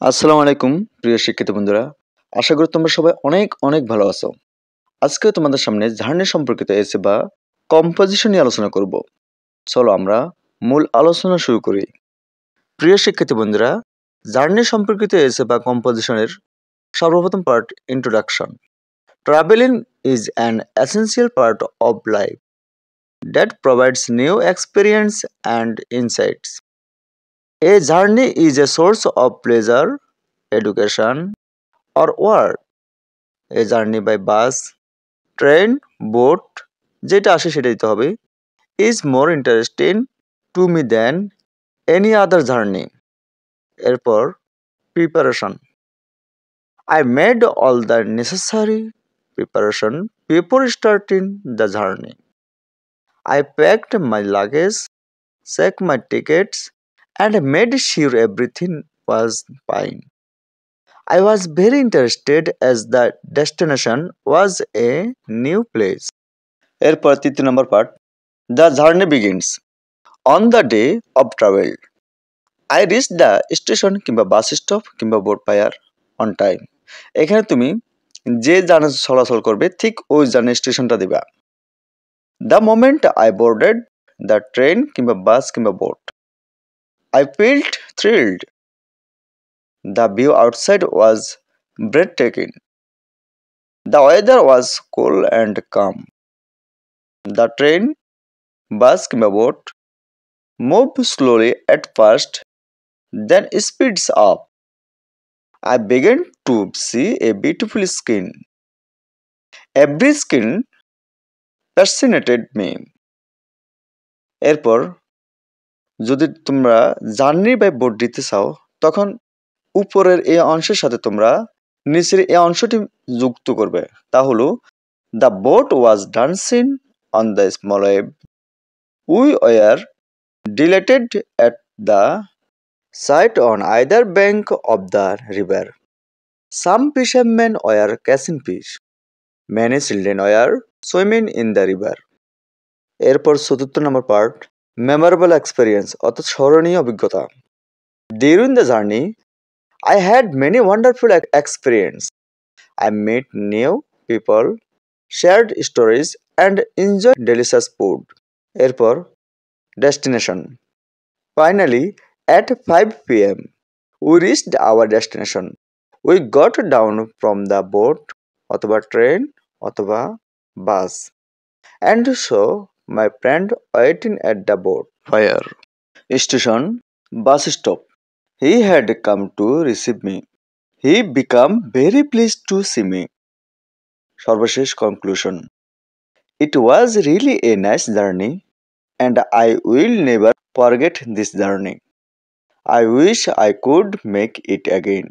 আসসালামু আলাইকুম প্রিয় শিক্ষিত বন্ধুরা। আশা করি তোমরা সবাই অনেক অনেক ভালো আছো। আজকে তোমাদের সামনে জার্নি সম্পর্কিত এসে বা কম্পোজিশন নিয়ে আলোচনা করব। চলো আমরা মূল আলোচনা শুরু করি। প্রিয় শিক্ষিত বন্ধুরা, জার্নি সম্পর্কিত এসে বা কম্পোজিশনের সর্বপ্রথম part introduction. Travelling is an essential part of life that provides new experience and insights. A journey is a source of pleasure, education, or work. A journey by bus, train, boat, যেটা আসে সেটা দিতে হবে, is more interesting to me than any other journey. এরপর preparation. I made all the necessary preparation before starting the journey. I packed my luggage, checked my tickets, and made sure everything was fine. I was very interested as the destination was a new place. এরপর তৃতীয় number part, the journey begins on the day of travel. I reach the station কিংবা bus stop কিংবা boat fire on time. এখানে তুমি যে journey চলাচল করবে ঠিক ওই জার্নি স্টেশনটা দিবা। The moment I boarded the train কিংবা বাস কিংবা boat, I felt thrilled. The view outside was breathtaking. The weather was cool and calm. The train, bus কিংবা boat moved slowly at first, then speeds up. I began to see a beautiful skin. Every skin fascinated me. এরপর যদি তোমরা journey by boat দিতে চাও তখন উপরের এই অংশের সাথে তোমরা নিচের এই অংশটি যুক্ত করবে। তা হলো the boat was dancing on the small wave. We were delighted at the sight on either bank of the river. Some fishermen were catching fish. Many children were swimming in the river. এরপর চতুর্থ নম্বর part, memorable experience অর্থাৎ স্মরণীয় অভিজ্ঞতা। During the journey I had many wonderful experience. I met new people, shared stories and enjoyed delicious food. এরপর destination. Finally, at 5 p.m., we reached our destination. We got down from the boat অথবা train অথবা বাস and saw my friend waiting at the boat fire. Station, bus stop. He had come to receive me. He became very pleased to see me. সর্বশেষ conclusion. It was really a nice journey and I will never forget this journey. I wish I could make it again.